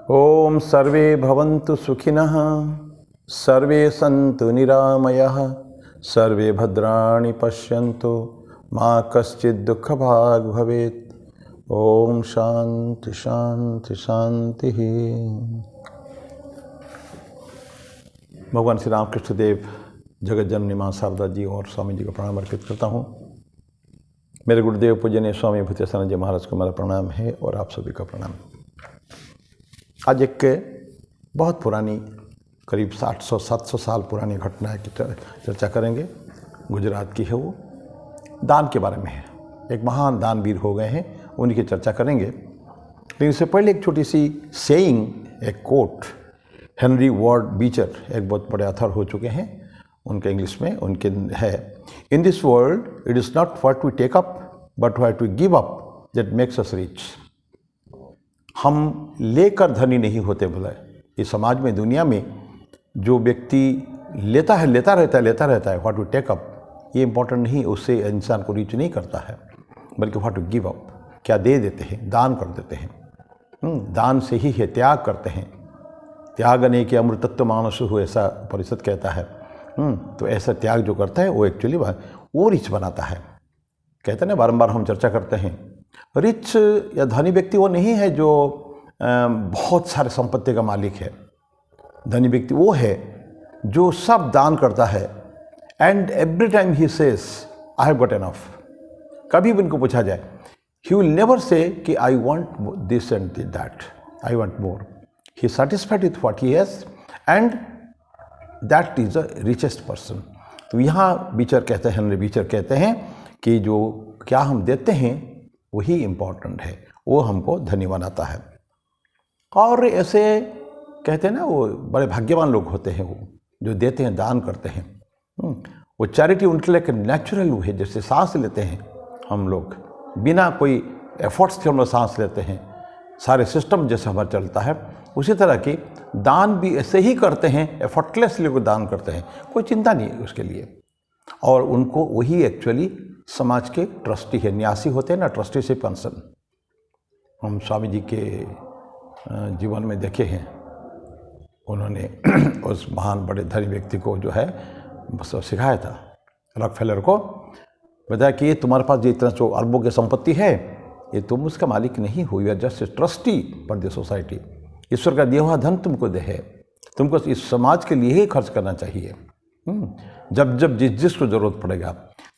ओम सर्वे भवन्तु सुखिनः, सर्वे सन्तु निरामयः, सर्वे भद्राणि पश्यन्तु, मा कश्चित् दुःखभाग् भवेत्। ओम शांति शांति शांति। भगवान श्री रामकृष्ण देव जगत जननी माँ शारदा जी और स्वामी जी को प्रणाम अर्पित करता हूँ। मेरे गुरुदेव पूजनीय स्वामी भूतेश्वरानंद जी महाराज को मेरा प्रणाम है और आप सभी का प्रणाम। आज एक बहुत पुरानी, करीब 600-700 साल पुरानी घटना की चर्चा करेंगे। गुजरात की है, वो दान के बारे में है। एक महान दानवीर हो गए हैं, उन्हीं की चर्चा करेंगे। लेकिन इससे पहले एक छोटी सी सेइंग, एक कोट, हेनरी वार्ड बीचर एक बहुत बड़े अथर हो चुके हैं, उनके इंग्लिश में उनके है, in this world it is not what we take up but what we give up that makes us rich. हम लेकर धनी नहीं होते। बोला इस समाज में, दुनिया में जो व्यक्ति लेता रहता है, व्हाट वी टेक अप, ये इंपॉर्टेंट नहीं, उससे इंसान को रीच नहीं करता है, बल्कि व्हाट वी गिव अप, क्या दे देते हैं, दान कर देते हैं। दान से ही है, त्याग करते हैं। त्यागने के अमृतत्व मानसु हो, ऐसा परिषद कहता है। तो ऐसा त्याग जो करता है वो एक्चुअली वो रिच बनाता है। कहते हैं ना, बारंबार हम चर्चा करते हैं, रिच या धनी व्यक्ति वो नहीं है जो बहुत सारे संपत्ति का मालिक है। धनी व्यक्ति वो है जो सब दान करता है, and every time he says I have got enough. कभी भी उनको पूछा जाए, ही विल नेवर से कि I want this and that, I want more. He satisfied with what he has and that is the richest person. तो यहाँ Beecher कहते हैं, हेनरी बीचर कहते हैं कि जो क्या हम देते हैं वही इम्पोर्टेंट है, वो हमको धनी बनाता है। और ऐसे कहते हैं ना, वो बड़े भाग्यवान लोग होते हैं, वो जो देते हैं, दान करते हैं। वो चैरिटी उनके लिए नेचुरल है। जैसे सांस लेते हैं हम लोग, बिना कोई एफर्ट्स के हम लोग सांस लेते हैं, सारे सिस्टम जैसे हमारा चलता है, उसी तरह की दान भी ऐसे ही करते हैं, एफर्टलेसली को दान करते हैं, कोई चिंता नहीं है उसके लिए। और उनको वही एक्चुअली समाज के ट्रस्टी है, न्यासी होते हैं ना, ट्रस्टी से कंसर्न। हम स्वामी जी के जीवन में देखे हैं, उन्होंने उस महान बड़े धनी व्यक्ति को जो है सिखाया था, रॉकफेलर को बताया कि ये तुम्हारे पास जो इतना जो अरबों की संपत्ति है, ये तुम उसका मालिक नहीं हो, you are just a trustee for the society. ईश्वर का दिया हुआ धन तुमको दे है, तुमको इस समाज के लिए ही खर्च करना चाहिए, जब जब जिसको ज़रूरत पड़ेगा।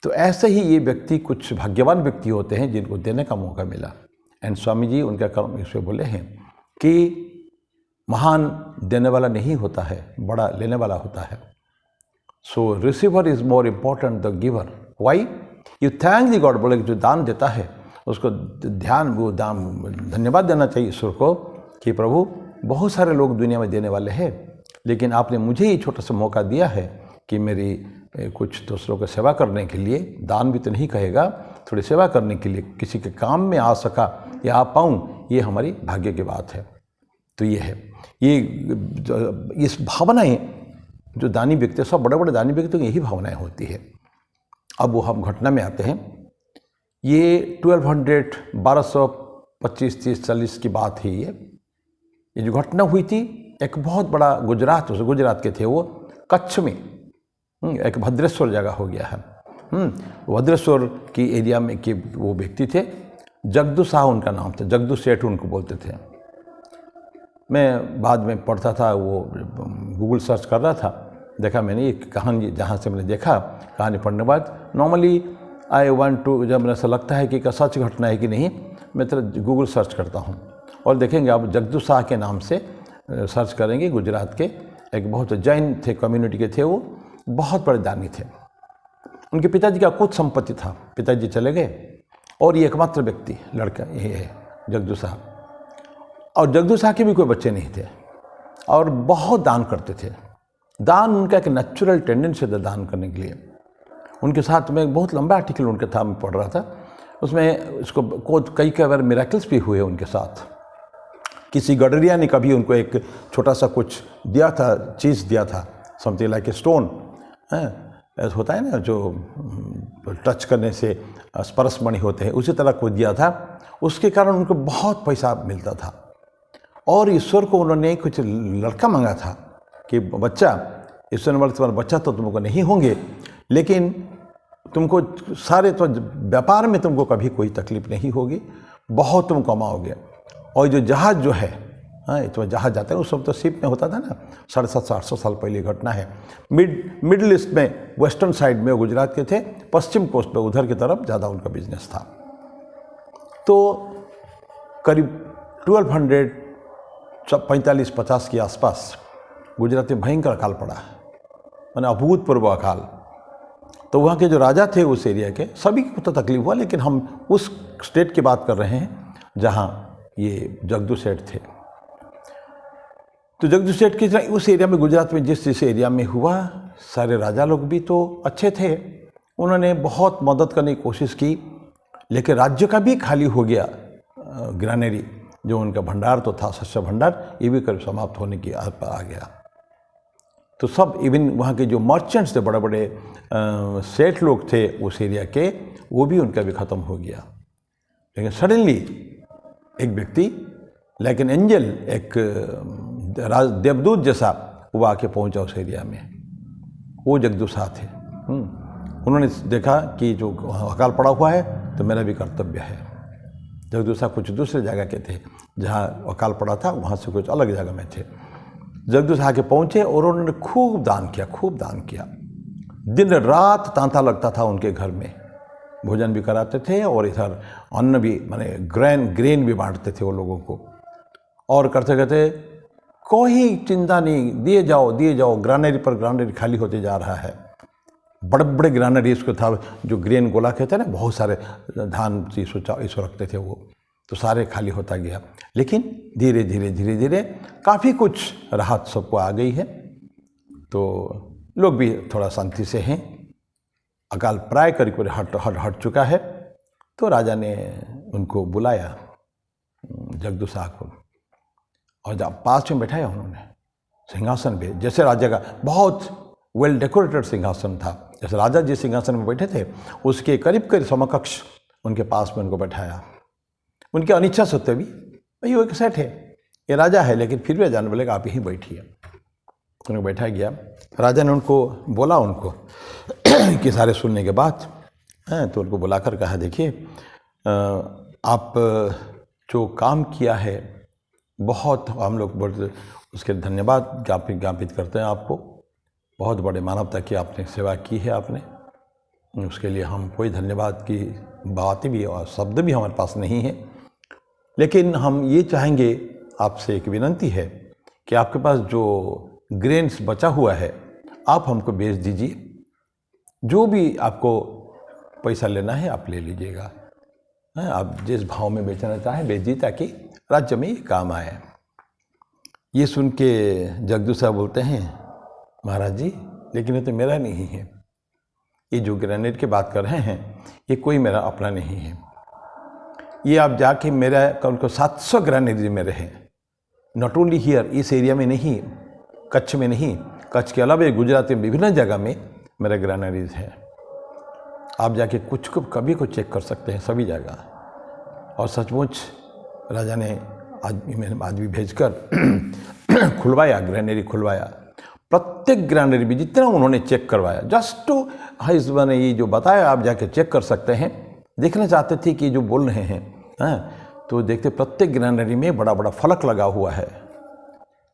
तो ऐसे ही ये व्यक्ति, कुछ भाग्यवान व्यक्ति होते हैं जिनको देने का मौका मिला। एंड स्वामी जी उनका कर्म इसमें बोले हैं कि महान देने वाला नहीं होता है, बड़ा लेने वाला होता है। So receiver is more important the giver. Why? You thank the god. बोले जो दान देता है उसको धन्यवाद देना चाहिए ईश्वर को कि प्रभु, बहुत सारे लोग दुनिया में देने वाले हैं, लेकिन आपने मुझे ये छोटा सा मौका दिया है कि मेरी कुछ दूसरों को सेवा करने के लिए, दान भी तो नहीं कहेगा, थोड़ी सेवा करने के लिए किसी के काम में आ सका या आ पाऊँ, ये हमारी भाग्य की बात है। तो ये है, ये इस भावनाएं जो दानी व्यक्ति, सब बड़े बड़े दानी व्यक्तियों की यही भावनाएं होती है। अब वो हम घटना में आते हैं। ये 1225-30-40 की बात है। ये जो घटना हुई थी, एक बहुत बड़ा गुजरात के थे वो, कच्छ में एक भद्रेश्वर जगह हो गया है। भद्रेश्वर की एरिया में के वो व्यक्ति थे, जगदू शाह उनका नाम था, जगदू सेठ उनको बोलते थे। मैं बाद में पढ़ता था, वो गूगल सर्च कर रहा था, देखा मैंने एक कहानी, जहाँ से मैंने देखा कहानी पढ़ने के बाद, नॉर्मली आई वांट टू, जब मुझे ऐसा लगता है कि क्या सच घटना है कि नहीं, मैं तरह गूगल सर्च करता हूँ और देखेंगे आप, जगदू शाह के नाम से सर्च करेंगे। गुजरात के एक बहुत जैन थे, कम्युनिटी के थे, वो बहुत बड़े दानी थे। उनके पिताजी का कुछ संपत्ति था, पिताजी चले गए और ये एकमात्र व्यक्ति लड़का ये है जगदू शाह। और जगदू शाह के भी कोई बच्चे नहीं थे और बहुत दान करते थे। दान उनका एक नेचुरल टेंडेंसी था दान करने के लिए। उनके साथ में एक बहुत लंबा आर्टिकल उनका था, मैं पढ़ रहा था, उसमें उसको कई बार मिरेकल्स भी हुए उनके साथ। किसी गडरिया ने कभी उनको एक छोटा सा कुछ दिया था, चीज़ दिया था, समथिंग लाइक ए स्टोन, ऐसा होता है ना जो टच करने से स्पर्श मणि होते हैं, उसी तरह को दिया था। उसके कारण उनको बहुत पैसा मिलता था। और ईश्वर को उन्होंने कुछ लड़का मांगा था कि बच्चा, ईश्वर ने बोला तुम्हारा बच्चा तो तुमको नहीं होंगे, लेकिन तुमको सारे तो व्यापार में तुमको कभी कोई तकलीफ नहीं होगी, बहुत तुम कमाओगे। और जो जहाज़ जो है, हाँ, तो जहाज़ जाता है उस सब तो शिप में होता था ना, 750-800 साल पहले घटना है। मिडिल ईस्ट में, वेस्टर्न साइड में, गुजरात के थे, पश्चिम कोस्ट पे उधर की तरफ ज़्यादा उनका बिजनेस था। तो करीब 1245-50 के आसपास गुजरात में भयंकर अकाल पड़ा, मैंने अभूतपूर्व अकाल। तो वहाँ के जो राजा थे उस एरिया के, सभी को तो तकलीफ हुआ, लेकिन हम उस स्टेट की बात कर रहे हैं जहाँ ये जगदू सेठ थे। तो जगदू सेठ की उस एरिया में, गुजरात में जिस एरिया में हुआ, सारे राजा लोग भी तो अच्छे थे, उन्होंने बहुत मदद करने की कोशिश की, लेकिन राज्य का भी खाली हो गया। ग्रानरी जो उनका भंडार तो था, शस्य भंडार, ये भी करीब समाप्त होने की आस पर आ गया। तो सब, इवन वहाँ के जो मर्चेंट्स थे, बड़े बड़े सेठ लोग थे उस एरिया के, वो भी उनका भी ख़त्म हो गया। लेकिन सडनली एक व्यक्ति, लाइक एन एंजल, एक देवदूत जैसा, वो आके पहुंचा उस एरिया में। वो जगदूसा थे। उन्होंने देखा कि जो अकाल पड़ा हुआ है, तो मेरा भी कर्तव्य है। जगदूसा कुछ दूसरे जगह के थे, जहाँ अकाल पड़ा था वहाँ से कुछ अलग जगह में थे। जगदूसा आके पहुँचे और उन्होंने खूब दान किया, खूब दान किया। दिन रात तांता लगता था उनके घर में, भोजन भी कराते थे और इधर अन्न भी, माने ग्रेन भी बांटते थे वो लोगों को। और करते करते कोई चिंता नहीं, दिए जाओ, ग्रानरी पर ग्रानरी खाली होते जा रहा है। बड़े बड़े ग्रानरी इसको था, जो ग्रेन गोला कहते हैं ना, बहुत सारे धान इसको रखते थे वो, तो सारे खाली होता गया। लेकिन धीरे धीरे काफ़ी कुछ राहत सबको आ गई है, तो लोग भी थोड़ा शांति से हैं। अकाल प्राय करीब हट चुका है। तो राजा ने उनको बुलाया, जगदूसा को, और जब पास में बैठाया उन्होंने सिंहासन पे, जैसे राजा का बहुत वेल डेकोरेटेड सिंहासन था, जैसे राजा जिस सिंहासन में बैठे थे उसके करीब समकक्ष उनके पास में उनको बैठाया। उनके अनिच्छा सत्य भी, भाई वो एक सेठ है, ये राजा है, लेकिन फिर भी जाने बोले आप यहीं बैठिए। उन्हें बैठा गया। राजा ने उनको बोला, उनको कि सारे सुनने के बाद तो उनको बुलाकर कहा, देखिए आप जो काम किया है बहुत, हम लोग बहुत उसके धन्यवाद ज्ञापित करते हैं आपको। बहुत बड़े मानवता की आपने सेवा की है आपने, उसके लिए हम कोई धन्यवाद की बातें भी और शब्द भी हमारे पास नहीं है। लेकिन हम ये चाहेंगे, आपसे एक विनंती है कि आपके पास जो ग्रेन्स बचा हुआ है आप हमको बेच दीजिए। जो भी आपको पैसा लेना है आप ले लीजिएगा, आप जिस भाव में बेचना चाहें बेच दीजिए, ताकि राज्य में ये काम आए। ये सुन के जगदूसा बोलते हैं, महाराज जी, लेकिन ये तो मेरा नहीं है। ये जो ग्रेनेड की बात कर रहे हैं ये कोई मेरा अपना नहीं है। ये आप जाके मेरा उनको 700 ग्रेनेड मेरे हैं, नॉट ओनली हियर, इस एरिया में नहीं, कच्छ में नहीं, कच्छ के अलावा गुजरात में विभिन्न जगह में मेरे ग्रेनेडीज हैं। आप जाके कुछ को कभी को चेक कर सकते हैं सभी जगह। और सचमुच राजा ने आदमी भेजकर खुलवाया, ग्रेनरी खुलवाया। प्रत्येक ग्रेनरी भी जितना उन्होंने चेक करवाया, जस्ट टू हाइस ने ये जो बताया आप जाके चेक कर सकते हैं। देखना चाहते थे कि जो बोल रहे हैं, तो देखते प्रत्येक ग्रेनरी में बड़ा बड़ा फलक लगा हुआ है,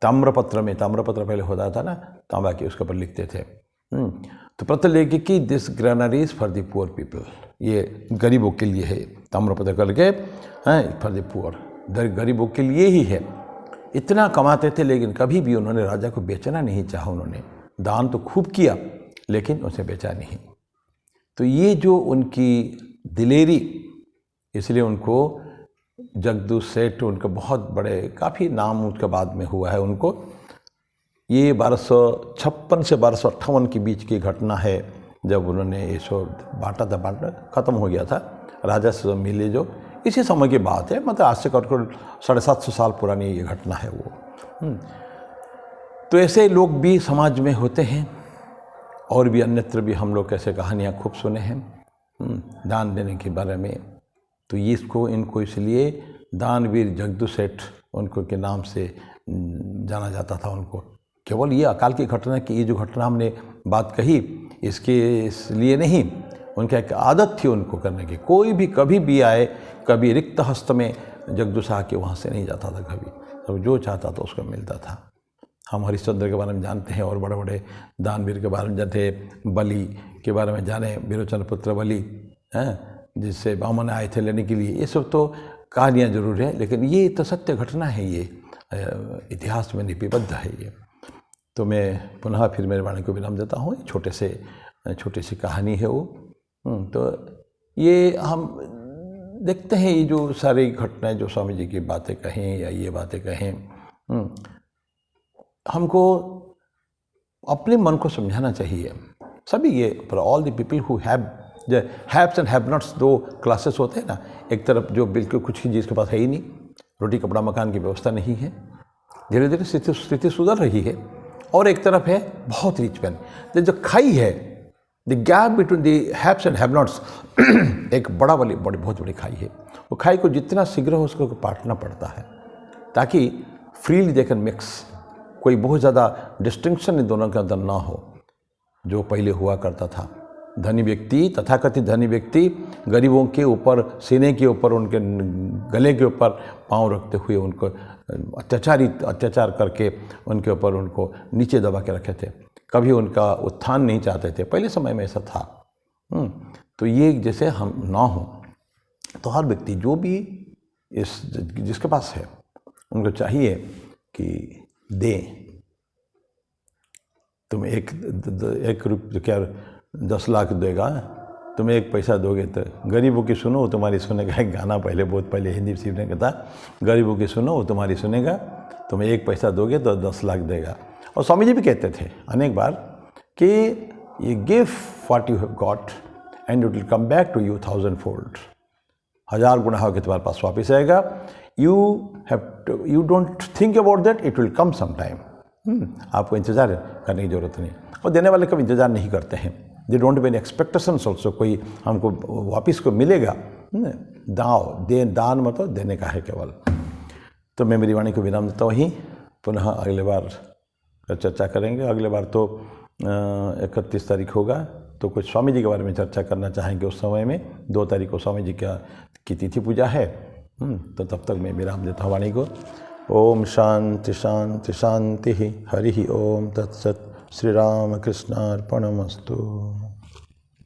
ताम्रपत्र में, ताम्रपत्र पहले होता था ना तांबा के, उसके ऊपर लिखते थे। तो पत्र लेके कि this granary is for the poor people, ये गरीबों के लिए है, ताम्रपत्र करके फॉर द पुअर, गरीबों के लिए ही है। इतना कमाते थे, लेकिन कभी भी उन्होंने राजा को बेचना नहीं चाहा। उन्होंने दान तो खूब किया, लेकिन उसे बेचा नहीं। तो ये जो उनकी दिलेरी, इसलिए उनको जगदू सेठ, उनके बहुत बड़े, काफ़ी नाम उसके बाद में हुआ है उनको। ये 1256 से 1258 के बीच की घटना है, जब उन्होंने ये सब बांटा ख़त्म हो गया था, राजा से मिले जो, इसी समय की बात है। मतलब आज से करीब 750 साल पुरानी ये घटना है वो। तो ऐसे लोग भी समाज में होते हैं, और भी अन्यत्र भी हम लोग ऐसे कहानियाँ खूब सुने हैं दान देने के बारे में। तो ये इनको इसलिए दानवीर जगदू सेठ उनको के नाम से जाना जाता था उनको। केवल ये अकाल की घटना की ये जो घटना हमने बात कही इसके इसलिए नहीं, उनकी एक आदत थी उनको करने की। कोई भी कभी भी आए, कभी रिक्त हस्त में जगदूसा आके वहाँ से नहीं जाता था कभी, तो जो चाहता था उसको मिलता था। हम हरिश्चंद्र के बारे में जानते हैं और बड़े बड़े दानवीर के बारे में जानते, बलि के बारे में जाने, विरोचन पुत्र बलि हैं जिससे बामन आए थे लेने के लिए। ये सब तो कहानियाँ जरूर है, लेकिन ये तो सत्य घटना है, ये इतिहास में लिपिबद्ध है ये। तो मैं पुनः फिर मेरे वाणी को विराम देता हूँ। छोटी सी कहानी है वो। तो ये हम देखते हैं ये जो सारी घटनाएं जो स्वामी जी की बातें कहें या ये बातें कहें, हमको अपने मन को समझाना चाहिए। सभी ये for all the people who haves and have nots, दो क्लासेस होते हैं ना। एक तरफ जो बिल्कुल कुछ ही जिसके पास है ही नहीं, रोटी कपड़ा मकान की व्यवस्था नहीं है, धीरे धीरे स्थिति सुधर रही है, और एक तरफ है बहुत रिच मैन। जो खाई है, the gap between the haves and have nots, एक बहुत बड़ी खाई है। वो खाई को जितना शीघ्र हो उसको पाटना पड़ता है ताकि फ्रीली दे कैन मिक्स, कोई बहुत ज़्यादा डिस्टिंक्शन इन दोनों के अंदर ना हो, जो पहले हुआ करता था। धनी व्यक्ति, तथाकथित धनी व्यक्ति, गरीबों के ऊपर, सीने के ऊपर, उनके गले के ऊपर पांव रखते हुए उनको अत्याचार करके उनके ऊपर उनको नीचे दबा के रखे थे। कभी उनका उत्थान नहीं चाहते थे, पहले समय में ऐसा था। तो ये जैसे हम ना हो, तो हर व्यक्ति जो भी जिसके पास है उनको चाहिए कि दें। तुम एक रुपये क्या 10 लाख देगा, तुम 1 पैसा दोगे तो गरीबों की सुनो वो तुम्हारी सुनेगा। एक गाना बहुत पहले हिंदी में ने कहता, गरीबों की सुनो वो तुम्हारी सुनेगा, तुम 1 पैसा दोगे तो 10 लाख देगा। और स्वामी जी भी कहते थे अनेक बार कि ये give what you have got and it will come back to you 1000 fold. 1000 गुना होकर तुम्हारे पास वापस आएगा। You don't think about that, it will come some time. आपको इंतज़ार करने की ज़रूरत नहीं, और देने वाले कभी इंतज़ार नहीं करते हैं। They don't have any expectations also, कोई हमको वापस को मिलेगा। दान मतलब देने का है केवल। तो मैं मेरी वाणी को विराम देता वहीं, पुनः अगले बार चर्चा करेंगे। अगले बार तो 31 तारीख होगा, तो कुछ स्वामी जी के बारे में चर्चा करना चाहेंगे उस समय में। 2 तारीख को स्वामी जी की तिथि पूजा है। तो तब तक मैं विराम देता हूँ वाणी को। ओम शांति शांति शांति। हरि ओम तत्सत। श्री राम कृष्णार्पणमस्तु।